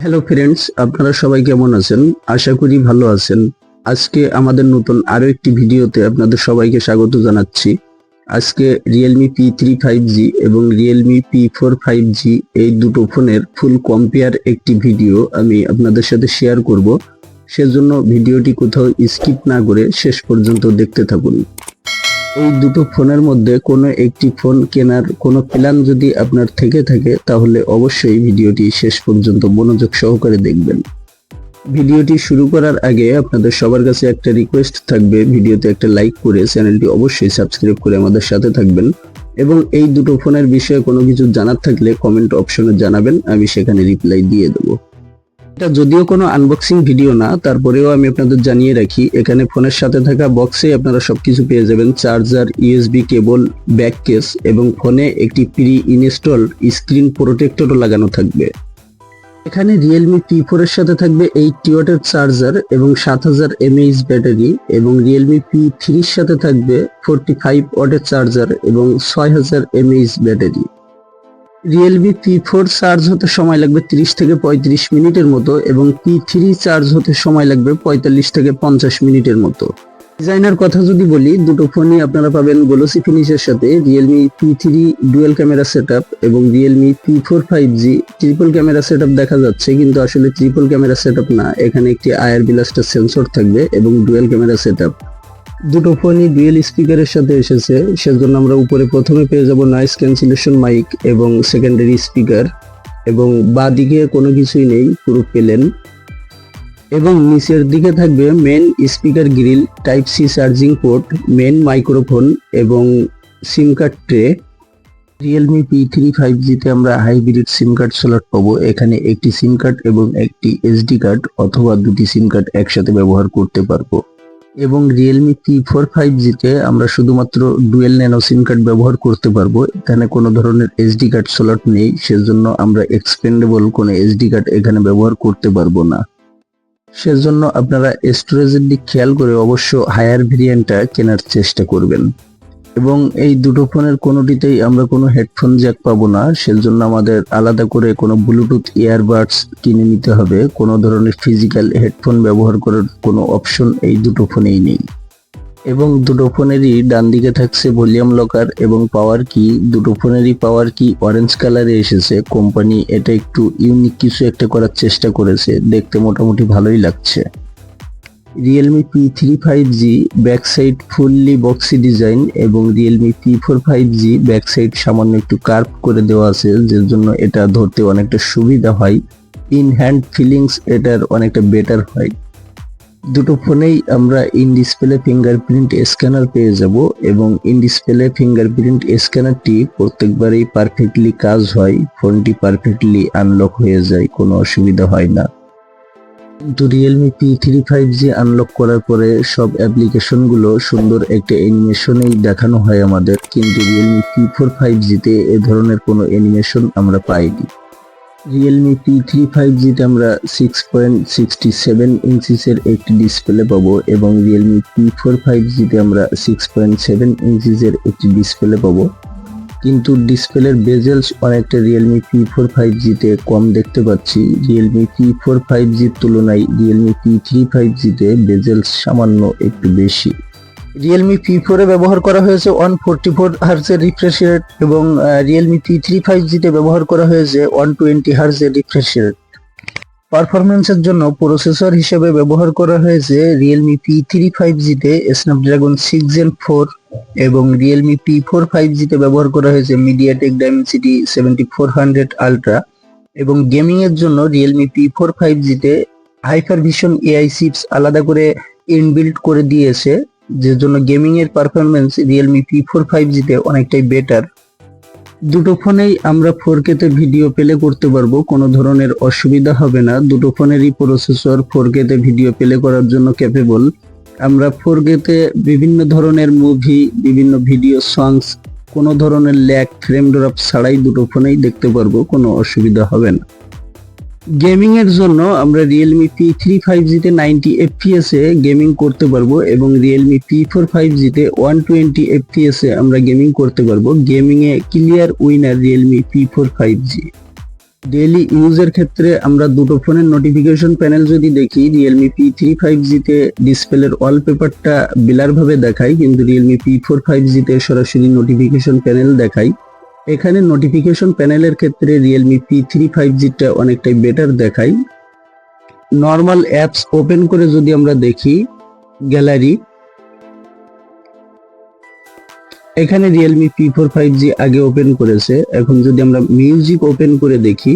Hello friends, আপনারা সবাই কেমন আছেন? আশা করি ভালো আছেন। আজকে আমাদের নতুন আরো একটি ভিডিওতে আপনাদের সবাইকে স্বাগত জানাচ্ছি। আজকে Realme P3 5G এবং Realme P4 5G এই দুটো ফোনের ফুল কম্পেয়ার একটি ভিডিও আমি আপনাদের সাথে শেয়ার করব। সেজন্য ভিডিওটি কোথাও স্কিপ না করে শেষ পর্যন্ত দেখতে থাকুন। এই দুটো ফোনের মধ্যে কোনো একটি ফোন কেনার কোনো প্ল্যান যদি আপনার থেকে থাকে তাহলে অবশ্যই ভিডিওটি শেষ পর্যন্ত মনোযোগ সহকারে দেখবেন। ভিডিওটি শুরু করার আগে আপনাদের সবার কাছে একটা রিকোয়েস্ট থাকবে, ভিডিওতে একটা লাইক করে চ্যানেলটি অবশ্যই সাবস্ক্রাইব করে আমাদের সাথে থাকবেন এবং এই দুটো ফোনের বিষয়ে কোনো কিছু জানার থাকলে কমেন্ট অপশনে জানাবেন, আমি সেখানে রিপ্লাই দিয়ে দেবো। এটা যদিও কোনো আনবক্সিং ভিডিও না, তারপরেও আমি আপনাদের জানিয়ে রাখি, এখানে ফোনের সাথে থাকা বক্সে আপনারা সবকিছু পেয়ে যাবেন। চার্জার, ইউএসবি কেবল, ব্যাক কেস এবং ফোনে একটি প্রি ইনস্টলড স্ক্রিন প্রোটেক্টরও লাগানো থাকবে। এখানে Realme P4 এর সাথে থাকবে 80 ওয়াটের চার্জার এবং 7000 mAh ব্যাটারি এবং Realme P3 এর সাথে থাকবে 45 ওয়াটের চার্জার এবং 6000 mAh battery. Realme P4 charge হতে সময় লাগবে 30 থেকে 35 মিনিটের মতো এবং P3 চার্জ হতে সময় লাগবে 45 থেকে 50 মিনিটের মতো। ডিজাইনের কথা যদি বলি, দুটো ফোনই আপনারা পাবেন গ্লোসি ফিনিশের সাথে। Realme P3 dual camera setup এবং Realme P4 5G triple camera setup দেখা যাচ্ছে, কিন্তু আসলে ট্রিপল ক্যামেরা সেটআপ না, এখানে একটি IR ব্লাস্টার সেন্সর থাকবে এবং ডুয়াল ক্যামেরা সেটআপ। দুটো ফোনই ডুয়েল স্পিকারের সাথে এসেছে, সেজন্য আমরা উপরে প্রথমে পেয়ে যাব নয়েজ ক্যান্সেলেশন মাইক এবং সেকেন্ডারি স্পিকার এবং বাঁ দিকে কোনো কিছুই নেই, পুরো প্লেন। এবং নিচের দিকে থাকবে main speaker grill, type C charging port, main microphone এবং SIM card tray. Realme P3 5G তে আমরা হাইব্রিড সিম কার্ড স্লট পাবো। এখানে একটি সিম কার্ড এবং একটি SD কার্ড অথবা দুটি সিম কার্ড একসাথে ব্যবহার করতে পারবো। এবং Realme P4 5G তে আমরা শুধুমাত্র ডুয়েল ন্যানো সিম কার্ড ব্যবহার করতে পারবো। এখানে কোনো ধরনের SD কার্ড স্লট নেই, সেজন্য আমরা এক্সপেন্ডেবল কোনো SD কার্ড এখানে ব্যবহার করতে পারবো না। সেজন্য আপনারা স্টোরেজের দিক খেয়াল করে অবশ্য হায়ার ভেরিয়েন্টটা কেনার চেষ্টা করবেন। এবং এই দুটো ফোনের কোনোটিতেই আমরা কোনো হেডফোন জ্যাক পাবো না, সেজন্য আমাদের আলাদা করে কোনো ব্লুটুথ ইয়ারবাডস কিনে নিতে হবে। কোনো ধরনের ফিজিক্যাল হেডফোন ব্যবহার করার কোনো অপশন এই দুটো ফোনেই নেই। এবং দুটো ফোনেরই ডান দিকে থাকছে ভলিউম লকার এবং পাওয়ার কি। দুটো ফোনেরই পাওয়ার কি অরেঞ্জ কালারে এসেছে। কোম্পানি এটা একটু ইউনিক কিছু একটা করার চেষ্টা করেছে, দেখতে মোটামুটি ভালোই লাগছে। Realme P3 5G back side fully boxy design এবং Realme P4 5G back side সামান্য একটু কার্ভ করে দেওয়া আছে, যার জন্য এটা ধরতে অনেকটা সুবিধা হয়। ইন হ্যান্ড ফিলিংস এটার অনেকটা বেটার হয়। দুটো ফোনেই আমরা ইন ডিসপ্লে ফিঙ্গারপ্রিন্ট স্ক্যানার পেয়ে যাব এবং ইন ডিসপ্লে ফিঙ্গারপ্রিন্ট স্ক্যানারটি প্রত্যেকবারই পারফেক্টলি কাজ হয়, ফোনটি পারফেক্টলি আনলক হয়ে যায়, কোনো অসুবিধা হয় না। কিন্তু Realme P3 5G আনলক করার পরে সব অ্যাপ্লিকেশনগুলো সুন্দর একটা অ্যানিমেশনেই দেখানো হয় আমাদের, কিন্তু Realme P4 5G তে এ ধরনের কোনো অ্যানিমেশন আমরা পাইনি। Realme P3 5G তে আমরা 6.67 ইঞ্চিসের একটি ডিসপ্লে পাবো এবং Realme P4 5G তে আমরা 6.7 ইঞ্চিসের একটি ডিসপ্লে পাবো, কিন্তু ডিসপ্লের বেজেলস অনেকটা Realme P4 5G তে কম দেখতে পাচ্ছি। Realme P4 5G এর তুলনায় Realme P3 5G তে বেজেলস সামান্য একটু বেশি। Realme P4 এ ব্যবহার করা হয়েছে 144 হার্জের রিফ্রেশ রেট এবং Realme P3 5G তে ব্যবহার করা হয়েছে 120 হার্জের রিফ্রেশ রেট। পারফরম্যান্সের জন্য প্রসেসর হিসেবে ব্যবহার করা হয়েছে Realme P3 5G তে Snapdragon 6 Gen 4 এবং Realme P4 5G তে ব্যবহার করা হয়েছে MediaTek Dimensity 7400 Ultra এবং গেমিং এর জন্য Realme P4 5G তে HyperVision AI চিপস আলাদা করে ইনবিল্ট করে দিয়েছে, যার জন্য গেমিং এর পারফরম্যান্স Realme P4 5G তে অনেকটাই বেটার। দুটো ফোনেই আমরা 4K তে ভিডিও প্লে করতে পারবো, কোনো ধরনের অসুবিধা হবে না। দুটো ফোনেরই প্রসেসর 4K তে ভিডিও প্লে করার জন্য ক্যাপেবল। আমরা 4K তে বিভিন্ন ধরনের মুভি, বিভিন্ন ভিডিও সংস কোনো ধরনের ল্যাগ, ফ্রেম ড্রপ ছাড়াই দুটো ফোনেই দেখতে পারবো, কোনো অসুবিধা হবে না। গেমিং এর জন্য আমরা Realme P3 5G তে 90 FPS এ গেমিং করতে পারবো এবং Realme P4 5G তে 120 FPS এ আমরা গেমিং করতে পারবো। গেমিং এ clear winner Realme P4 5G। Daily ইউজের ক্ষেত্রে আমরা দুটো ফোনের নোটিফিকেশন প্যানেল যদি দেখি, রিয়েলমি P3 5G তে ডিসপ্লের ওয়ালপেপারটা ব্লার ভাবে দেখায়, কিন্তু রিয়েলমি P4 5G তে সরাসরি নোটিফিকেশন প্যানেল দেখায়। এখানে নোটিফিকেশন প্যানেলের ক্ষেত্রে রিয়েলমি P3 5G টা অনেকটাই বেটার দেখায়। নর্মাল অ্যাপস ওপেন করে যদি আমরা দেখি গ্যালারি, এখানে রিয়েলমি P4 5G আগে ওপেন করেছে। এখন যদি আমরা মিউজিক ওপেন করে দেখি,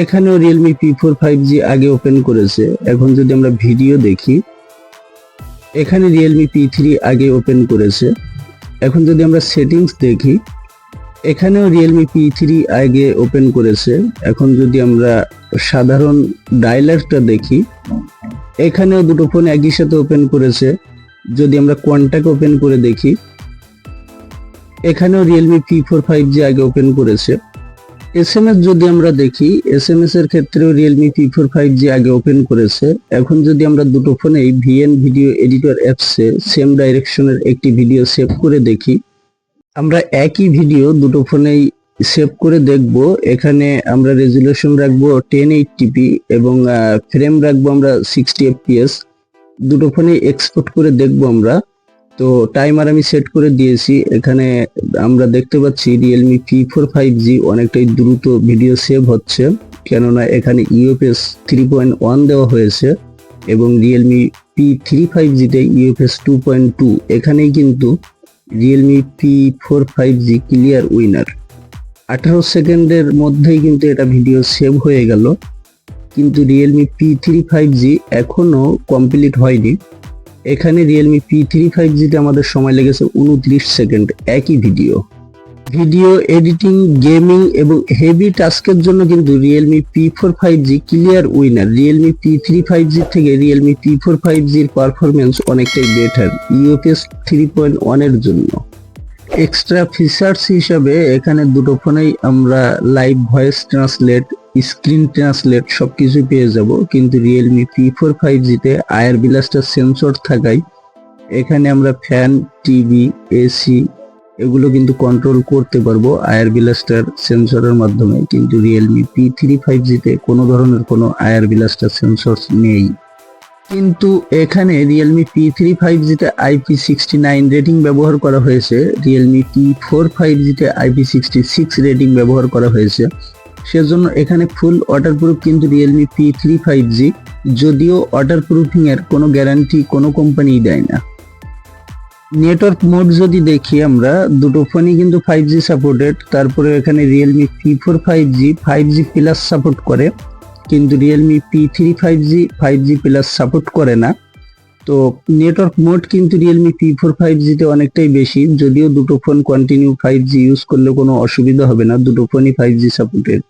এখানেও রিয়েলমি P4 5G আগে ওপেন করেছে। এখন যদি আমরা ভিডিও দেখি, এখানে রিয়েলমি P3 আগে ওপেন করেছে। এখন যদি আমরা সেটিংস দেখি, এখানেও রিয়েলমি P3 আগে ওপেন করেছে। এখন যদি আমরা সাধারণ ডায়ালারটা দেখি, এখানেও দুটো ফোন একই সাথে ওপেন করেছে। যদি আমরা কন্টাক্ট ওপেন করে দেখি, এখানেও রিয়েলমি P4 5G আগে ওপেন করেছে। এসএমএস যদি আমরা দেখি, এসএমএস এর ক্ষেত্রেও রিয়েলমি P4 5G আগে ওপেন করেছে। এখন যদি আমরা দুটো ফোনেই ভিএন ভিডিও এডিটর অ্যাপসে সেম ডাইরেকশনের একটি ভিডিও সেভ করে দেখি, আমরা একই ভিডিও দুটো ফোনেই সেভ করে দেখব। এখানে আমরা রেজুলেশন রাখবো 1080p এবং ফ্রেম রাখবো আমরা 60 fps। দুটো ফোনে এক্সপোর্ট করে দেখবো আমরা। তো টাইমার আমি সেট করে দিয়েছি। এখানে আমরা দেখতে পাচ্ছি রিয়েলমি P4 5G অনেকটাই দ্রুত ভিডিও সেভ হচ্ছে, কেননা এখানে UFS 3.1 দেওয়া হয়েছে এবং রিয়েলমি P3 5G তে UFS 2.2। এখানেই কিন্তু Realme P4 5G clear winner. 18 সেকেন্ডের মধ্যেই কিন্তু এটা ভিডিও সেভ হয়ে গেল, কিন্তু রিয়েলমি P3 5G এখনো কমপ্লিট হয়নি। এখানে রিয়েলমি P3 5G তে আমাদের সময় লেগেছে 29 সেকেন্ড একই ভিডিও এডিটিং, গেমিং এবং হেভি টাস্কের জন্য কিন্তু Realme P4 5G clear winner. Realme P3 5G থেকে রিয়েলমি P4 5G এর পারফরমেন্স অনেকটাই বেটার UFS 3.1 এর জন্য। এক্সট্রা ফিচার্স হিসাবে এখানে দুটো ফোনেই আমরা live voice translate, screen translate সবকিছু পেয়ে যাব, কিন্তু রিয়েলমি P4 5G তে আয়ার ব্লাস্টার সেন্সর থাকায় এখানে আমরা ফ্যান, টিভি, এসি এগুলো কিন্তু কন্ট্রোল করতে পারবো আয়ার ব্লাস্টার সেন্সরের মাধ্যমে, কিন্তু রিয়েলমি P3 5G তে কোনো ধরনের কোনো আয়ার ব্লাস্টার সেন্সর নেই। কিন্তু এখানে রিয়েলমি P3 5G তে IP69 রেটিং ব্যবহার করা হয়েছে, রিয়েলমি P4 5G তে IP66 রেটিং ব্যবহার করা হয়েছে। সেজন্য এখানে ফুল ওয়াটারপ্রুফ কিন্তু রিয়েলমি P3 5G, যদিও ওয়াটারপ্রুফিং এর কোনো গ্যারান্টি কোনো কোম্পানি দেয় না। নেটওয়ার্ক মোড যদি দেখি আমরা, দুটো ফোনই কিন্তু 5G সাপোর্টেড। তারপরে এখানে Realme P4 5G 5G plus support করে, কিন্তু Realme P3 5G 5G plus support করে না। তো নেটওয়ার্ক মোড কিন্তু রিয়েলমি P4 5G তে অনেকটাই বেশি, যদিও দুটো ফোন কন্টিনিউ 5G ইউজ করলে কোনো অসুবিধা হবে না, দুটো ফোনই 5G সাপোর্টেড।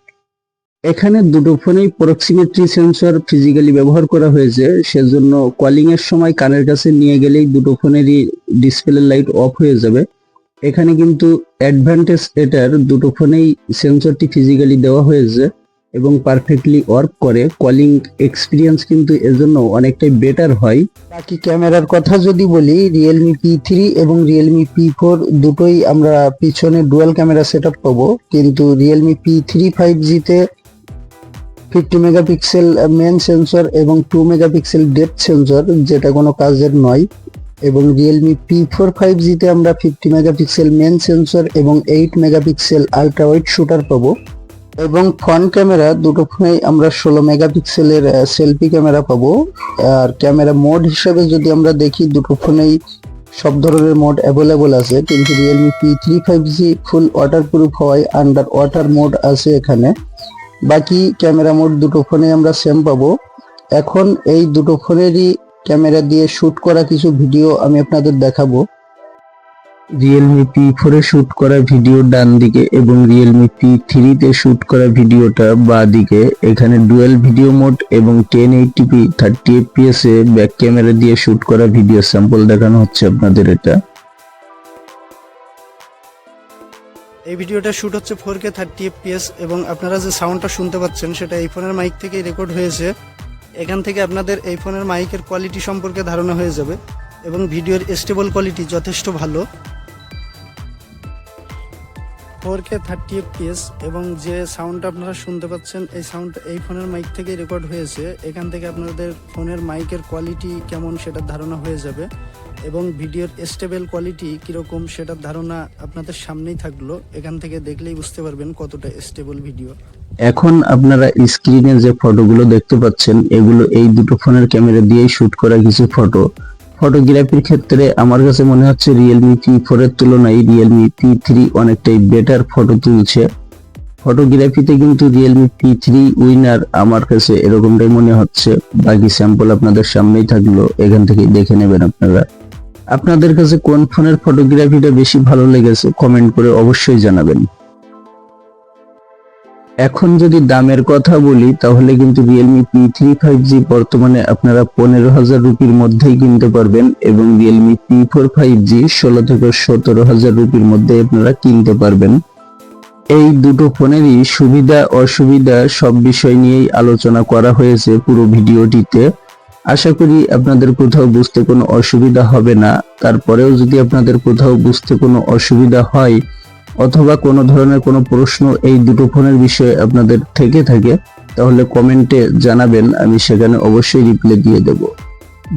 এখানে দুটো ফোনেই প্রক্সিমেট্রি সেন্সর ফিজিক্যালি ব্যবহার করা হয়েছে, সেজন্য কলিং এর সময় কানের কাছে নিয়ে গেলেই দুটো ফোনেরই ডিসপ্লে লাইট অফ হয়ে যাবে। এখানে কিন্তু অ্যাডভান্টেজ এটার, দুটো ফোনেই সেন্সরটি ফিজিক্যালি দেওয়া হয়েছে এবং পারফেক্টলি ওয়ার্ক করে। কলিং এক্সপিরিয়েন্স কিন্তু এজন্য অনেকটাই বেটার হয়। বাকি ক্যামেরার কথা যদি বলি, রিয়েলমি P3 এবং রিয়েলমি P4 দুটোই আমরা পিছনে ডুয়াল ক্যামেরা সেটআপ পাবো, কিন্তু রিয়েলমি P3 5G তে 50 মেগাপিক্সেল মেন সেন্সর এবং 2 মেগাপিক্সেল ডেপথ সেন্সর, যেটা কোনো কাজের নয়। এবং রিয়েলমি P4 5G তে আমরা 50 মেগাপিক্সেল মেন সেন্সর এবং 8 মেগাপিক্সেল আল্ট্রা ওয়াইড শুটার পাবো। এবং ফ্রন্ট ক্যামেরা দুটো ফোনেই আমরা 16 মেগাপিক্সেলের সেলফি ক্যামেরা পাবো। আর ক্যামেরা মোড হিসেবে যদি আমরা দেখি, দুটো ফোনেই সব ধরনের মোড অ্যাভেলেবল আছে, কিন্তু রিয়েলমি P3 5G ফুল ওয়াটারপ্রুফ হওয়ায় আন্ডার ওয়াটার মোড আছে এখানে। বাকি ক্যামেরা মোড দুটো ফোনে আমরা সেম পাবো। এখন এই দুটো ফোনেরই ক্যামেরা দিয়ে শুট করা কিছু ভিডিও আমি আপনাদের দেখাবো। রিয়েলমি P4 এ শুট করা ভিডিও ডান দিকে এবং রিয়েলমি P3 তে শুট করা ভিডিওটা বাঁ দিকে। এখানে ডুয়াল ভিডিও মোড এবং 1080p 30 fps এ ব্যাক ক্যামেরা দিয়ে শুট করা ভিডিও স্যাম্পল দেখানো হচ্ছে আপনাদের। এটা এই ভিডিওটা শুট হচ্ছে 4K 30 fps এবং আপনারা যে সাউন্ডটা শুনতে পাচ্ছেন সেটা এই ফোনের মাইক থেকেই রেকর্ড হয়েছে। এখান থেকে আপনাদের এই ফোনের মাইকের কোয়ালিটি সম্পর্কে ধারণা হয়ে যাবে এবং ভিডিওর স্টেবল কোয়ালিটি যথেষ্ট ভালো। 4K 30 fps এবং যে সাউন্ডটা আপনারা শুনতে পাচ্ছেন এই সাউন্ড এই ফোনের মাইক থেকেই রেকর্ড হয়েছে। এখান থেকে আপনাদের ফোনের মাইকের কোয়ালিটি কেমন সেটার ধারণা হয়ে যাবে এবং ভিডিওর স্টেবল কোয়ালিটি কীরকম সেটার ধারণা আপনাদের সামনেই থাকলো। এখান থেকে দেখলেই বুঝতে পারবেন কতটা স্টেবল ভিডিও। এখন আপনারা স্ক্রিনে যে ফটোগুলো দেখতে পাচ্ছেন এগুলো এই দুটো ফোনের ক্যামেরা দিয়েই শুট করা কিছু ফটো। ফটোগ্রাফির ক্ষেত্রে আমার কাছে মনে হচ্ছে রিয়েলমি P4 এর তুলনায় রিয়েলমি P3 অনেকটাই বেটার ফটো তুলছে। ফটোগ্রাফিতে কিন্তু রিয়েলমি P3 উইনার আমার কাছে এরকমটাই মনে হচ্ছে। বাকি স্যাম্পল আপনাদের সামনেই থাকলো, এখান থেকে দেখে নেবেন আপনারা। আপনাদের কাছে কোন ফোনের ফটোগ্রাফিটা বেশি ভালো লেগেছে কমেন্ট করে অবশ্যই জানাবেন। এখন যদি দামের কথা বলি তাহলে কিন্তু রিয়েলমি P3 5G বর্তমানে আপনারা 15,000 রুপির মধ্যেই কিনতে পারবেন এবং রিয়েলমি P4 5G 16 থেকে 17,000 রুপির মধ্যে আপনারা কিনতে পারবেন। এই দুটো ফোনেরই সুবিধা অসুবিধা সব বিষয় নিয়েই আলোচনা করা হয়েছে পুরো ভিডিওটিতে। আশা করি আপনাদের কোথাও বুঝতে কোনো অসুবিধা হবে না। তারপরেও যদি আপনাদের কোথাও বুঝতে কোনো অসুবিধা হয় অথবা কোনো ধরনের কোনো প্রশ্ন এই দুটো ফোনের বিষয়ে আপনাদের থেকে থাকে তাহলে কমেন্টে জানাবেন, আমি সেখানে অবশ্যই রিপ্লাই দিয়ে দেব।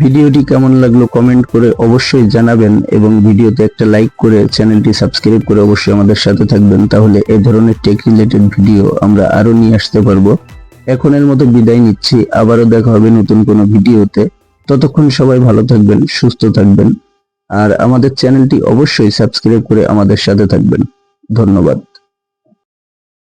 ভিডিওটি কেমন লাগলো কমেন্ট করে অবশ্যই জানাবেন এবং ভিডিওতে একটা লাইক করে চ্যানেলটি সাবস্ক্রাইব করে অবশ্যই আমাদের সাথে থাকবেন, তাহলে এই ধরনের টেক রিলেটেড ভিডিও আমরা আরো নিয়ে আসতে পারবো। এখনের মতো বিদায় নিচ্ছি, আবারও দেখা হবে নতুন কোনো ভিডিওতে। ততক্ষণ সবাই ভালো থাকবেন, সুস্থ থাকবেন আর আমাদের চ্যানেলটি অবশ্যই সাবস্ক্রাইব করে আমাদের সাথে থাকবেন। ধন্যবাদ।